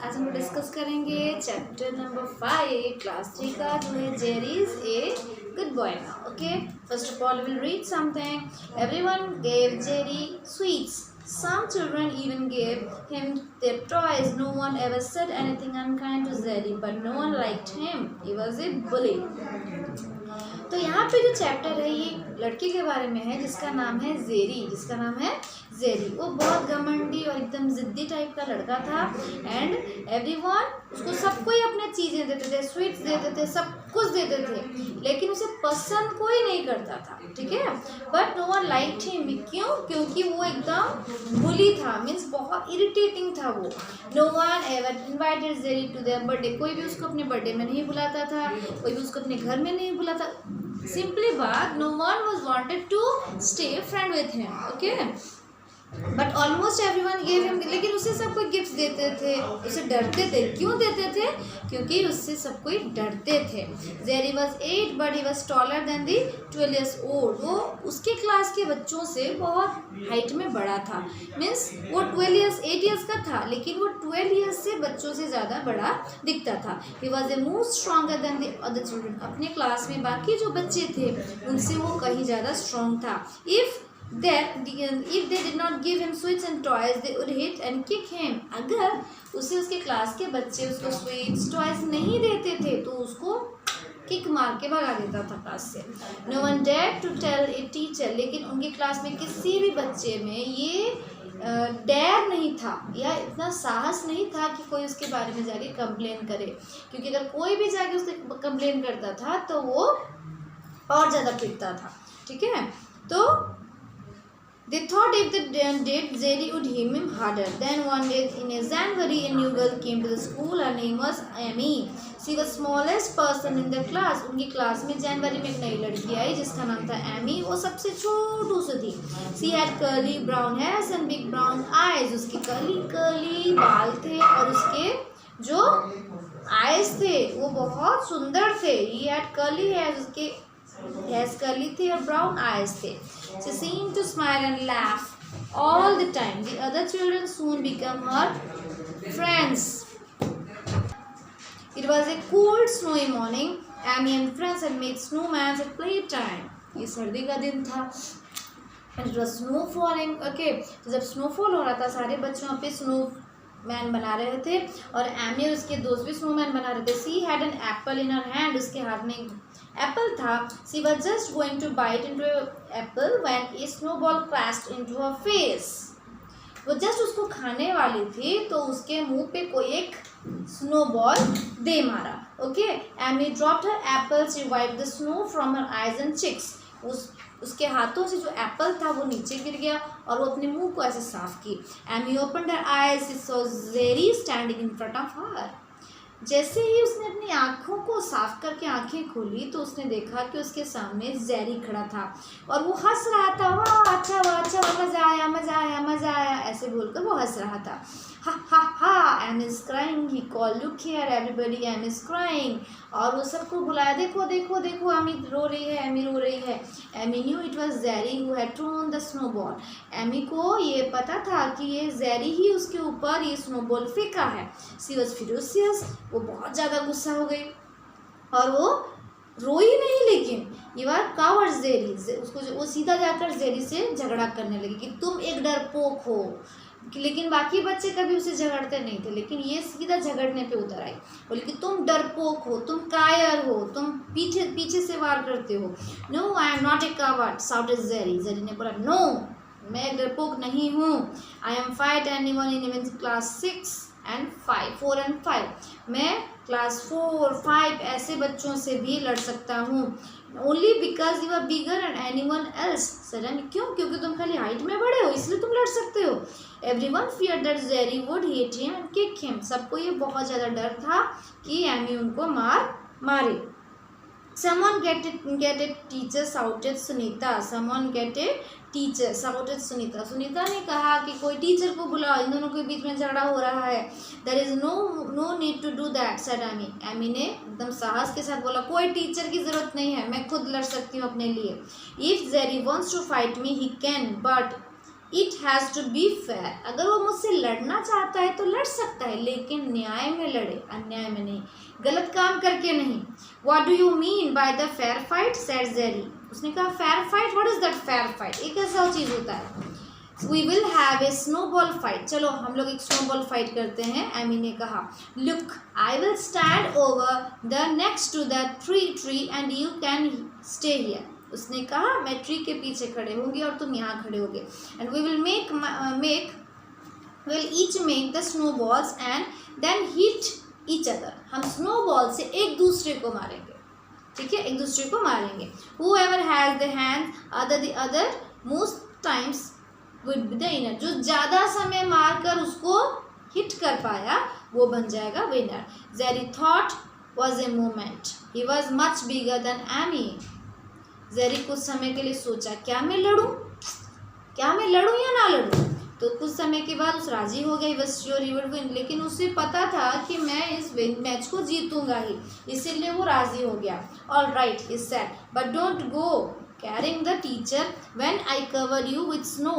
आज हम डिस्कस करेंगे चैप्टर नंबर 5 क्लास 3 का जो है Jerry is a good boy now. Okay, first of all will read something. Everyone gave Jerry sweets. Some children even gave him their toys. No one ever said anything unkind to Jerry, but no one liked him. He was a bully. तो यहाँ पे जो chapter है ये लड़के के बारे में है जिसका नाम है जेरी. वो बहुत घमंडी और एकदम जिद्दी टाइप का लड़का था. एंड एवरीवन उसको सबको ही अपने चीज़ें देते थे, स्वीट्स देते थे, सब कुछ देते थे, लेकिन उसे पसंद कोई नहीं करता था. ठीक है, but no one liked him. क्यों? क्योंकि वो एकदम बुली था, मीन्स बहुत इरिटेटिंग था वो. No one ever invited Jerry to their birthday. कोई भी उसको अपने बर्थडे में नहीं बुलाता था, कोई भी उसको अपने घर में नहीं बुलाता. सिंपली बात, no one was wanted to stay friend with him. Okay, but almost everyone gave him. लेकिन उसे सब कोई गिफ्ट देते थे, उसे डरते थे. क्यों देते थे? क्योंकि उससे सब कोई डरते थे. Jerry was 8 but he was taller than the 12 years old. वो उसके क्लास के बच्चों से बहुत हाइट में बड़ा था. मीन्स वो 8 years का था, लेकिन वो 12 years से बच्चों से ज़्यादा बड़ा दिखता था. He was a more stronger than the other children. अपने क्लास में बाकी जो बच्चे थे उनसे वो कहीं ज़्यादा स्ट्रॉन्ग था. if they did not give him sweets and toys, they would hit and kick him. अगर उसे उसके क्लास के बच्चे उसको स्वीट्स टॉयज नहीं देते थे तो उसको किक मार के भगा देता था क्लास से. No one dared to tell a teacher. लेकिन उनकी क्लास में किसी भी बच्चे में ये डेयर नहीं था या इतना साहस नहीं था कि कोई उसके बारे में जाके कंप्लेन करे, क्योंकि अगर कोई भी जाके उससे कंप्लेन करता था तो वो और ज़्यादा पिटता था. ठीक है, तो they thought if they did, Jerry would hit him harder. Then one day in a January, a new girl came to the school. Her name was Amy. She was smallest person in the class. उनकी class में जनवरी में एक नई लड़की आई जिसका नाम था Amy. वो सबसे छोटू सी थी. She had curly brown hairs and big brown eyes. उसके कर्ली बाल थे और उसके जो eyes थे वो बहुत सुंदर थे. He had curly hairs. उसके hairs curly थे और brown eyes थे. She seemed to smile and laugh all the time. The other children soon became her friends. It was a cold, snowy morning. Amy and friends had made snowmen at playtime. ये सर्दी का दिन था. It was snow falling. Okay, तो जब snowfall हो रहा था सारे बच्चों पे snowman बना रहे थे और एमी और उसके दोस्त भी snowman बना रहे थे. She had an apple in her hand. उसके हाथ में एप्पल था. She was just going to bite into an apple when a snowball crashed into her face. वो जस्ट उसको खाने वाली थी तो उसके मुंह पे कोई एक स्नोबॉल दे मारा. Okay, Amy dropped her apple. She wiped the snow from her eyes and cheeks. उसके हाथों से जो एप्पल था वो नीचे गिर गया और वो अपने मुंह को ऐसे साफ की. Amy opened her eyes. She saw Jerry standing in front of her. जैसे ही उसने अपनी आँखों को साफ करके आँखें खोली तो उसने देखा कि उसके सामने जेरी खड़ा था और वो हंस रहा था. वाह अच्छा वाह अच्छा वाह, मज़ा आया ऐसे बोलकर वो हंस रहा था. हा हा हा, Amy is crying. He call look here everybody, Amy is crying. और वो सबको बुलाया, देखो देखो देखो एमी रो रही है. Amy knew it was Jerry who had thrown the snowball. Amy को ये पता था कि ये जेरी ही उसके ऊपर ये स्नोबॉल फेंका है. सी वॉज फ्यूरियस. वो बहुत ज़्यादा गुस्सा हो गई और वो रोई नहीं, लेकिन ये बार कावर्ड जेरी उसको वो सीधा जाकर जेरी से झगड़ा करने लगी कि तुम एक डरपोक हो. लेकिन बाकी बच्चे कभी उसे झगड़ते नहीं थे, लेकिन ये सीधा झगड़ने पे उतर आई. बोली कि तुम डरपोक हो, तुम कायर हो, तुम पीछे से वार करते हो. No I am not a coward shouted Jerry. Jerry ने बोला नो, मैं डरपोक नहीं हूँ. I am fight anyone in even class 4 and 5. मैं क्लास 4, 5 ऐसे बच्चों से भी लड़ सकता हूँ. Only because you are bigger and anyone else. Sudden क्यों? क्योंकि तुम खाली हाइट में बड़े हो इसलिए तुम लड़ सकते हो. Everyone fear that Jerry would hit him and kick him. सबको ये बहुत ज़्यादा डर था कि एमी उनको मारे. Someone get a teacher shouted Sunita. Someone get a teacher shouted Sunita. Sunita ने कहा कि कोई टीचर को बुलाओ, इन दोनों के बीच में झगड़ा हो रहा है. There is no need to do that, said Amy. Amy ने एकदम साहस के साथ बोला, कोई टीचर की ज़रूरत नहीं है, मैं खुद लड़ सकती हूँ अपने लिए. If Jerry wants to fight me, he can, but it has to be fair. अगर वो मुझसे लड़ना चाहता है तो लड़ सकता है, लेकिन न्याय में लड़े, अन्याय में नहीं, गलत काम करके नहीं। What do you mean by the fair fight, said Jerry. उसने कहा fair fight, what is that fair fight, एक ऐसा चीज़ होता है। We will have a snowball fight, चलो हम लोग एक स्नोबॉल फाइट करते हैं। एमी ने कहा look I will stand over the next to the tree and you can stay here. उसने कहा मैं ट्री के पीछे खड़े होंगे और तुम यहाँ खड़े होगे। And we will will each make the snowballs and then hit each other. हम स्नोबॉल से एक दूसरे को मारेंगे, ठीक है, एक दूसरे को मारेंगे। Whoever has the hand other the other most times would be the winner। जो ज़्यादा समय मार कर उसको हिट कर पाया वो बन जाएगा winner. Jerry thought was a moment, he was much bigger than Amy। Jerry कुछ समय के लिए सोचा क्या मैं लड़ूं या ना लड़ूं। तो कुछ समय के बाद उस राजी हो गई, बस श्योर ही वुड विन। लेकिन उसे पता था कि मैं इस मैच को जीतूंगा ही, इसीलिए वो राजी हो गया। All right he said, but don't go carrying the teacher when I cover you with snow.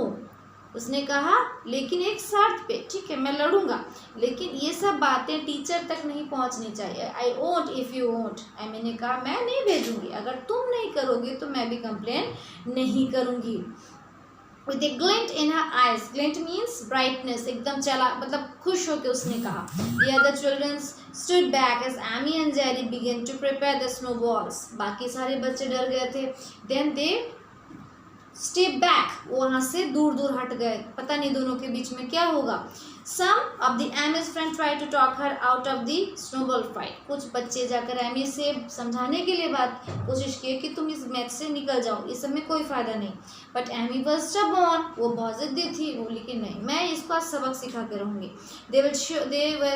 उसने कहा लेकिन एक शर्त पे, ठीक है मैं लड़ूंगा, लेकिन ये सब बातें टीचर तक नहीं पहुंचनी चाहिए। I won't if you won't. Amy ने कहा मैं नहीं भेजूंगी, अगर तुम नहीं करोगे तो मैं भी कंप्लेन नहीं करूंगी। With A glint in her eyes, glint means brightness, एकदम चला मतलब खुश होकर उसने कहा। The other children stood back as Amy and Jerry began to prepare the snowballs। बाकी सारे बच्चे डर गए थे। Then they स्टेप बैक, वो वहाँ से दूर दूर हट गए, पता नहीं दोनों के बीच में क्या होगा। Some of the Amy's friend try to talk her out of the snowball fight. कुछ बच्चे जाकर एमी से समझाने के लिए बात कोशिश किए कि तुम इस मैच से निकल जाओ, इस समय कोई फ़ायदा नहीं। बट एमी वाज स्टबॉर्न, वो बहुत ज़िद्दी थी, वो लेकिन नहीं मैं इसको आज सबक सिखा के रहूँगी। They were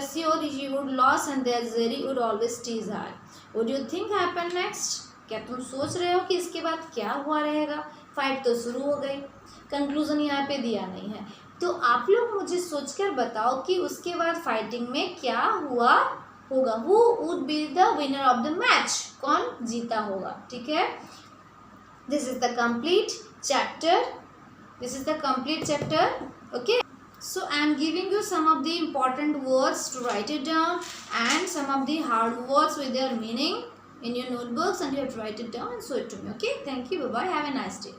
sure she would lose and there Jerry would always tease her. What do you think happen next, क्या तुम सोच रहे हो कि इसके बाद क्या हुआ रहेगा। फाइट तो शुरू हो गई, कंक्लूजन यहाँ पे दिया नहीं है, तो आप लोग मुझे सोचकर बताओ कि उसके बाद फाइटिंग में क्या हुआ होगा। Who would be the winner of the match, कौन जीता होगा, ठीक है। This is the complete chapter, okay. So I am giving you some of the important words to write it down and some of the hard words with their meaning in your notebooks, and you have to write it down and show it to me, okay. Thank you, bye bye, have a nice day.